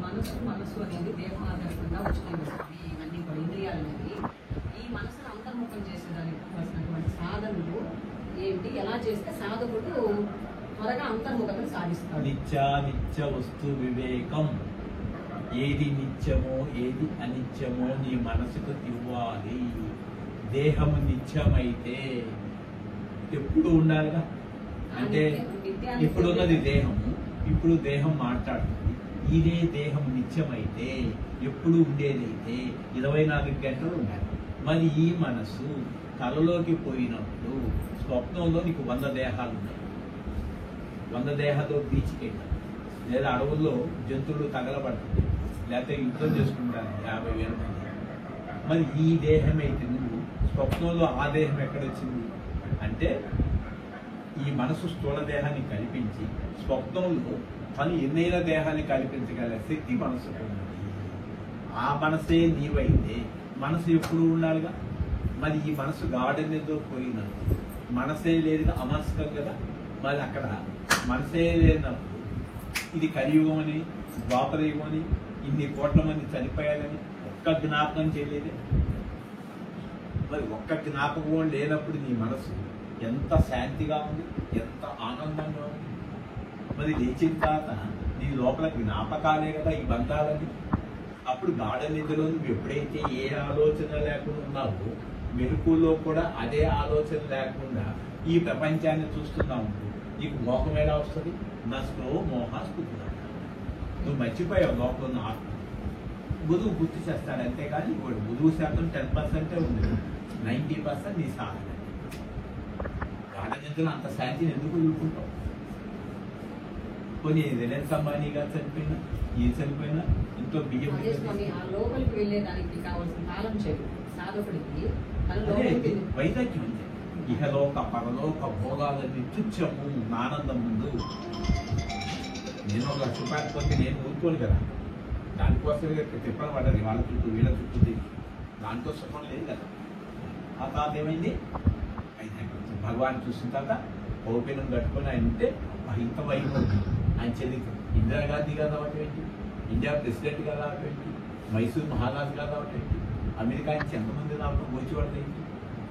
మనసు అనేది దేహం ఆధారంగా వచ్చినాయి. ఇవన్నీ కూడా ఇంద్రియాలు అనేవి ఈ మనసును అంతర్ముఖం చేసేదానికి కావాల్సినటువంటి సాధనలు ఏంటి, ఎలా చేస్తే సాధకుడు త్వరగా అంతర్ముఖతను సాధిస్తాడు? నిత్య వస్తు వివేకం. ఏది నిత్యమో ఏది అనిత్యమో నీ మనసుకు ఇవ్వాలి. దేహము నిత్యమైతే ఎప్పుడు ఉండాలిగా, అంటే ఇప్పుడున్నది దేహము, ఇప్పుడు దేహం మాట్లాడుతుంది. ఇదే దేహం నిత్యమైతే ఎప్పుడు ఉండేదైతే 24 గంటలు ఉండాలి. మరి ఈ మనసు కలలోకి పోయినప్పుడు స్వప్నంలో నీకు 100 దేహాలు ఉన్నాయి. 100 దేహాలు బీచ్కి వెళ్ళాలి, లేదా అడవుల్లో జంతువులు తగలబడుతుంది, లేకపోతే యుద్ధం చేసుకుంటాను 50,000 మంది. మరి ఈ దేహం అయితే నువ్వు స్వప్నంలో ఆ దేహం ఎక్కడొచ్చింది అంటే ఈ మనసు స్థూల దేహాన్ని కల్పించి స్వప్నంలో తను ఎన్నైనా దేహాన్ని కల్పించగల శక్తి మనసుకు ఉన్నది. ఆ మనసే నీవైతే మనసు ఎప్పుడు ఉండాలిగా. మరి ఈ మనసు గాఢనితో పోయిన మనసే లేదుగా, అమనస్కం కదా. మరి అక్కడ మనసే లేనప్పుడు ఇది కలియుగం అని, ద్వాపరయుగం అని, ఇన్ని కోట్ల మంది చనిపోయాలని ఒక్క జ్ఞాపకం చేయలేదే. మరి ఒక్క జ్ఞాపకం లేనప్పుడు నీ మనసు ఎంత శాంతిగా ఉంది, ఎంత ఆనందంగా ఉంది. మరి లేచిన తర్వాత నీ లోపల జ్ఞాపకాలే కదా ఈ బంధాలని. అప్పుడు గాఢ నిద్రలో నువ్వు ఎప్పుడైతే ఏ ఆలోచన లేకుండా ఉన్నావో మెరుపులో కూడా అదే ఆలోచన లేకుండా ఈ ప్రపంచాన్ని చూస్తున్నావు. నీకు మోహం ఎలా వస్తుంది? నష్టో మోహాస్పృతి. నువ్వు మర్చిపోయావు లోపల ఉన్న ఆత్మ. గురువు గుర్తు చేస్తాడు అంతేకాని ఇప్పుడు గురువు శాతం 10% ఉంది, 90% నీ సాధన. గాఢ నిద్రలో అంత శాంతిని ఎందుకు వదులుకుంటావు? కొన్ని రిలయన్స్ అంబానీ గారు చనిపోయినా, ఏ చనిపోయినా ఇంట్లో బియ్యం లోపలికి వెళ్ళేదానికి కావాల్సిన కాలం చెడు సాధకుడికి వైరాగ్యం ఉంది. ఇహలోక పరలోక భోగాలన్నీ తుచ్చము ఆనందం ముందు. నేను 1 లక్ష రూపాయలు పోతే నేను ఊరుకోను కదా, దానికోసమే తిప్పలు పడ్డది వాళ్ళ చుట్టూ వీళ్ళ చుట్టూ తిరిగి. దాంట్లో సుఖం లేదు కదా. ఆ తర్వాత ఏమైంది? వైరాగ్యం. భగవాన్ చూసిన తర్వాత ఓపెనం కట్టుకొని ఆయన ఉంటే ఇంత వైభవం. ఆయన చరిత్ర ఇందిరాగాంధీ గారు రావటం ఏంటి, ఇండియా ప్రెసిడెంట్ గారు రావటం ఏంటి, మైసూర్ మహారాజు గారు రావటం ఏంటి, అమెరికా నుంచి ఎంతమంది రావడం వచ్చేవాళ్ళు ఏంటి,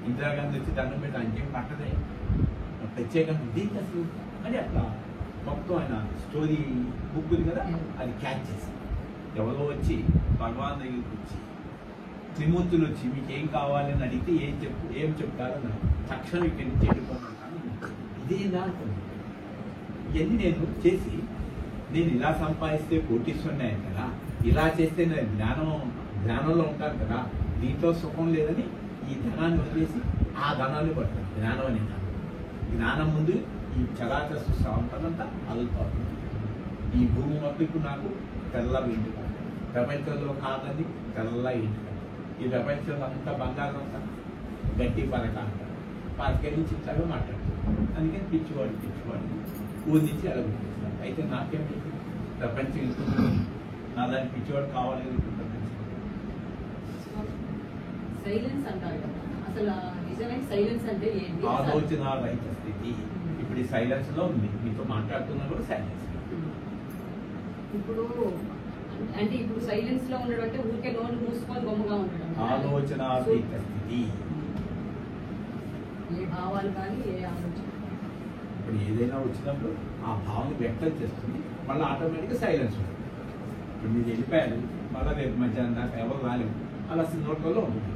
ఇందిరాగాంధీ వచ్చి దండం పెట్టి ఆయనకేం పట్టదే, ప్రత్యేకంగా దీనికి అసలు అని అట్లా మొత్తం ఆయన స్టోరీ బుక్ ఉంది కదా, అది క్యాచ్ చేసి ఎవరో వచ్చి భగవాన్ దగ్గరికి వచ్చి త్రిమూర్తులు వచ్చి మీకు ఏం కావాలని అడిగితే ఏం చెప్తారని తక్షణం ఇక్కడి నుంచి వెళ్ళిపోతాను. ఇదే అనుకుంది. ఇవన్నీ నేను చేసి నేను ఇలా సంపాదిస్తే కోటీశ్వరున్నాను కదా, ఇలా చేస్తే నేను జ్ఞానంలో ఉంటాను కదా, దీంట్లో సుఖం లేదని ఈ ధనాన్ని వదిలేసి ఆ ధనాన్ని పడతాను. జ్ఞానం అనే జ్ఞానం ముందు ఈ చరాచర సంపదంతా అదులుతుంది. ఈ భూమి మొత్తం ఇప్పుడు నాకు తెల్ల ఇంటి కాదు, ప్రపంచంలో కాదని తెల్ల ఇంటి కాదు. ఈ ప్రపంచంలో అంతా బంగారం అంతా గట్టి పరక అంటారు. పాతికేళ్ళ నుంచి ఇట్లాగా మాట్లాడుతారు. అందుకని పిచ్చివాడు ఊరి నుంచి అలా గుర్తిస్తారు. అయితే నాకేంటి ప్రపంచం ఇస్తుంది, నా దానికి పిచ్చివాడు కావాలి. సైలెన్స్ అంటారు కదా, అసలు నిజమైన సైలెన్స్ అంటే ఏంటి? ఆలోచన రహిత స్థితి. ఇప్పుడు ఈ సైలెన్స్ లో ఉంది, మీతో మాట్లాడుతున్నా కూడా సైలెన్స్. ఇప్పుడు అంటే ఇప్పుడు సైలెన్స్ లో ఉండడం అంటే ఊరికే నోరు మూసుకొని బొమ్మగా ఉండడం. ఆలోచన రహిత స్థితి. ఏ భావాలు కానీ ఏ ఆలోచన ఇప్పుడు ఏదైనా వచ్చినప్పుడు ఆ భావన వ్యక్తం చేస్తుంది, మళ్ళీ ఆటోమేటిక్గా సైలెన్స్ ఉంటుంది. ఇప్పుడు మీరు వెళ్ళిపోయారు, మళ్ళీ రేపు మధ్యాహ్నం దాకా ఎవరు రాలేవు, అలా నోట్లలో ఉంటుంది.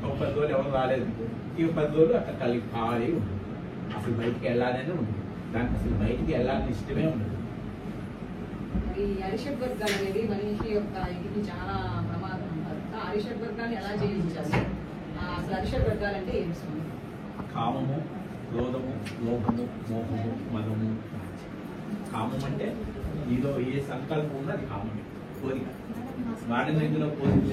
ఒక 10 రోజులు ఎవరు రాలేదు, ఈ 10 రోజులు అట్లా కలిగి ఖాళీ ఉంటుంది. అసలు బయటికి వెళ్ళాలనే ఉంటుంది, దానికి అసలు బయటికి వెళ్ళాలని ఇష్టమే ఉండదు. మరి అరిషడ్ వర్గాలు అనేది మనిషి యొక్క ఇది చాలా ప్రమాదం అంటారు. అరిషడ్ వర్గాన్ని ఎలా జయించాలి? అసలు అరిషడ్ వర్గాలు అంటే ఏమి? కామము, క్రోధము, లోభము, మోహము, మదము. కామం అంటే నీలో ఏ సంకల్పం ఉందో అది కామమే, కోరిక. వాడిన దగ్గర కోరిక.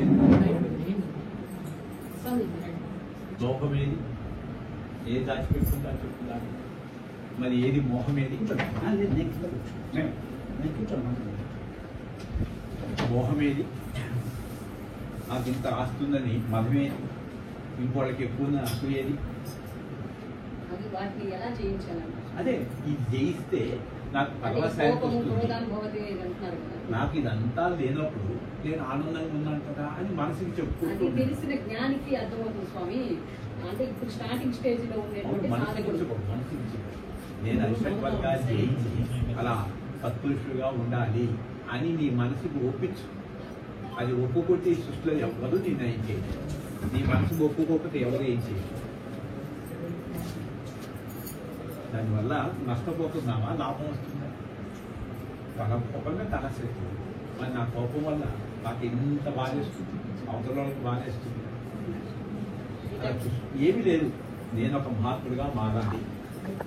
లోభం ఏది? ఏది దాచిపెట్టుకుంటా చెప్తున్నారు. మరి ఏది మోహం ఏది? మోహం ఏది? నాకు ఇంత ఆస్తుందని మదమేది? ఇంకోళ్ళకి ఎక్కువ అసూయేది? అదే ఇది జయిస్తే నాకు పరవశానికి వస్తుంది. నాకు ఇదంతా లేనప్పుడు నేను ఆనందంగా ఉన్నాను కదా అని మనసుకి అది చెప్పుకుంటూ తెలిసిన జ్ఞానికి అర్థమవుతుంది స్వామి. అంటే ఇప్పుడు స్టార్టింగ్ స్టేజ్ లో ఉండేటువంటి సాధకుడు నేను అరిషడ్ వర్గాన్ని జయించి అలా సత్పురుషుడుగా ఉండాలి అని నీ మనసుకు ఒప్పించు. అది ఒప్పుకుంటే ఈ సృష్టిలో ఎవరు నేను ఏం చేయలేదు. నీ మనసుకు ఒప్పుకోకపోతే ఎవరు ఏం చేయలేదు. దానివల్ల నష్టపోతున్నావా, లాభం వస్తుందా? తన కోపమే తన శక్తి. మరి నా కోపం వల్ల నాకు ఎంత బాధేస్తుంది, అవతల వాళ్ళకి బాధేస్తుంది. ఏమీ లేదు, నేను ఒక మహాత్ముడిగా మారాలి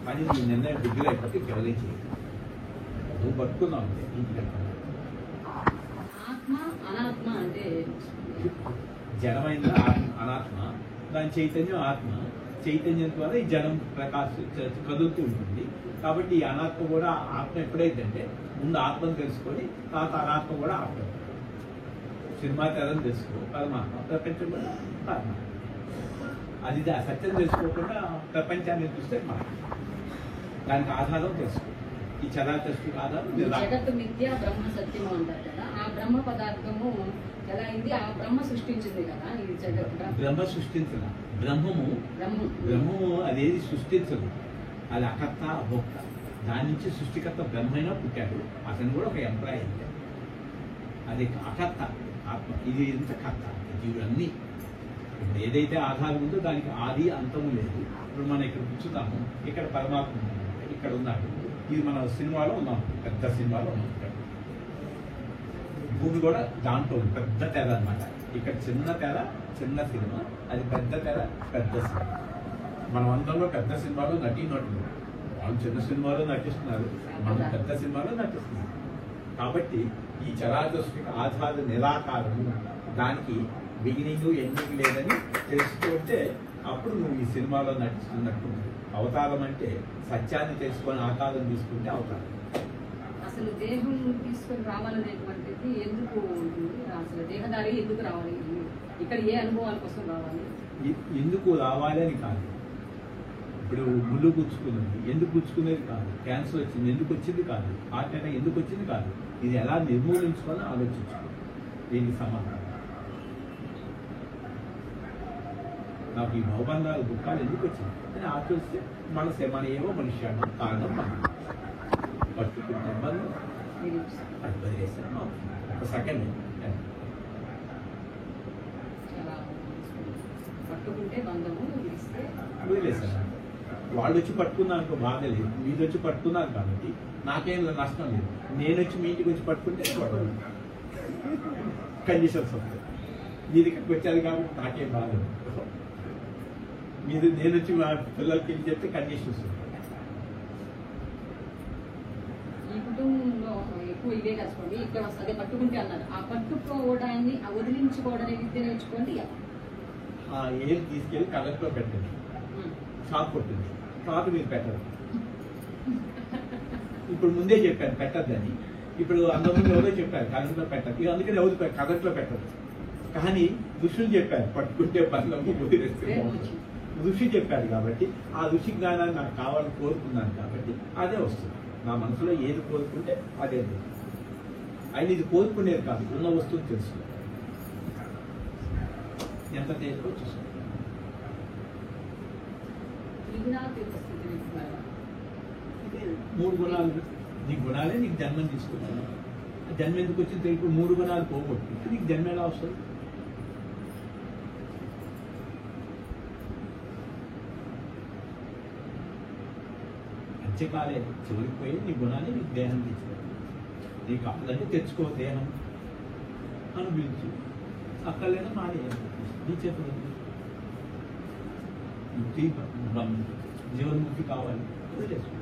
అని నీ నిర్ణయం బుద్ధిలో అయిపోతే కేవలం చేయాలి. నువ్వు బతుకున్నావు అంటే ఇంటికి ఆత్మ అనాత్మ అంటే జడమైన అనాత్మ, దాని చైతన్యం ఆత్మ. చైతన్యం ద్వారా ఈ జడం కదులుతూ ఉంటుంది. కాబట్టి ఈ అనాత్మ కూడా ఆత్మ ఎప్పుడైతే ముందు ఆత్మను తెలుసుకొని తర్వాత అనాత్మ కూడా ఆత్మ. సినిమా తెరని తెలుసుకో పరమాత్మ, ప్రపంచం కూడా పరమాత్మ. అది సత్యం తెలుసుకోకుండా ప్రపంచాన్ని చూస్తే మాట. దానికి ఆధారం తెలుసుకో. ఈ చరాచర ఆధారం జగత్తు మిథ్య బ్రహ్మ సత్యము అంటారు కదా. ఆ బ్రహ్మ పదార్థము ఎలా అయింది? ఆ బ్రహ్మ సృష్టించింది కదా ఈ జగత్. బ్రహ్మ సృష్టించదు. బ్రహ్మము అదేది సృష్టించదు. అది అకర్త అభోక్త. దాని నుంచి సృష్టికర్త బ్రహ్మైనా పుట్టాడు. అతను కూడా ఒక ఎంప్లాయ్ అంటే అది అకర్త ఆత్మ. ఇది ఎంత కర్త జీవులన్నీ. ఇప్పుడు ఏదైతే ఆధారం ఉందో దానికి ఆది అంతము లేదు. ఇప్పుడు మనం ఇక్కడ కూర్చున్నాము, ఇక్కడ పరమాత్మ ఇక్కడ ఉన్నాడు. ఇది మన సినిమాలో ఉన్నాం, పెద్ద సినిమాలో ఉన్నాం. ఇక్కడ భూమి కూడా దాంట్లో పెద్ద తెర అనమాట. ఇక్కడ చిన్న తెర చిన్న సినిమా, అది పెద్ద తెర పెద్ద సినిమా. మనం అందరిలో పెద్ద సినిమాలో నటీనటులు. వాళ్ళు చిన్న సినిమాలో నటిస్తున్నారు, మనం పెద్ద సినిమాలో నటిస్తున్నాం. కాబట్టి ఈ చరాచర ఆధార నిరాకారము, దానికి బిగినింగ్ ఎండింగ్ లేదని తెలుసుకుంటే అప్పుడు నువ్వు ఈ సినిమాలో నటిస్తున్నట్టు. అవతారం అంటే సత్యాన్ని తెలుసుకొని ఆకారం తీసుకుంటే అవతారం. అసలు దేహం తీసుకొని రావాలనేటువంటిది ఎందుకు ఉంటుంది? అసలు దేహదారి ఎందుకు రావాలి? ఇక్కడ ఏ అనుభవాల కోసం రావాలి? ఎందుకు రావాలి అని కాదు. ఇప్పుడు ముళ్ళు గుచ్చుకున్నది ఎందుకు గుచ్చుకునేది కాదు. క్యాన్సర్ వచ్చింది ఎందుకు వచ్చింది కాదు. హార్ట్ అటాక్ ఎందుకు వచ్చింది కాదు. ఇది ఎలా నిర్మూలించుకొని ఆలోచించుకో. దీనికి సమాధానం నాకు ఈ భవబంధాలు దుఃఖాలు ఎందుకు వచ్చింది అని ఆలోచిస్తే మన ఏవో మనిషి కారణం మనం పట్టుకుంటే బంధం అది వదిలేస్తాను. ఒక సెకండ్ పట్టుకుంటే బంధము వదిలేస్తాను. వాళ్ళు వచ్చి పట్టుకున్నాను బాధ లేదు, మీరు వచ్చి పట్టుకున్నారు కాబట్టి నాకేం నష్టం లేదు. నేను వచ్చి మీ ఇంటికి వచ్చి పట్టుకుంటే కండిషన్స్ వస్తాయి. మీరు ఇక్కడికి వచ్చారు కాబట్టి నాకేం బాధ లేదు. మీరు నేను వచ్చి మా పిల్లలకి వెళ్ళి చెప్తే కండిషన్స్ ఉంటాయి. ఈ కుటుంబంలో ఎక్కువ ఇవే కలుసుకోండి. ఇక్కడ అదే పట్టుకుంటే అన్నారు. ఆ పట్టుకోవడాన్ని వదిలించుకోవడానికి విద్య నేర్చుకోండి. ఏం తీసుకెళ్ళి కలర్లో పెట్టండి, షాప్ కొట్టింది. షాప్ మీరు పెట్టరు. ఇప్పుడు ముందే చెప్పాను పెట్టద్దని. ఇప్పుడు అంతకుముందు ఎవరో చెప్పారు కలర్లో పెట్టదు. ఇక అందుకని ఎవరు కలర్లో పెట్టదు. కానీ ఋషులు చెప్పారు పట్టుకుంటే బంధము వదిలేస్తే. ఋషి చెప్పారు కాబట్టి ఆ ఋషి జ్ఞానాన్ని నాకు కావాలని కోరుకున్నాను కాబట్టి అదే వస్తుంది. నా మనసులో ఏది కోరుకుంటే అదే ఆయన ఇది కోరుకునేది కాదు, ఉన్న వస్తువుని తెలుసు. ఎంత తేలికో చూసుకో. మూడు గుణాలు, నీ గుణాలే నీకు జన్మని తీసుకొచ్చాను. జన్మ ఎందుకు వచ్చింది తెలుపు. మూడు గుణాలు పోగొట్టు నీకు జన్మ ఎలా వస్తుంది? అంత్యకాలే చివరికి పోయి నీ గుణాన్ని నీకు దేహం తెచ్చుకో. నీకు అక్కడంటే తెచ్చుకో, దేహం అనుభవించు. అక్కడైనా మానేయాలి నీ చేతులు. ముక్తి జీవన్ముక్తి కావాలి వదిలేసుకో.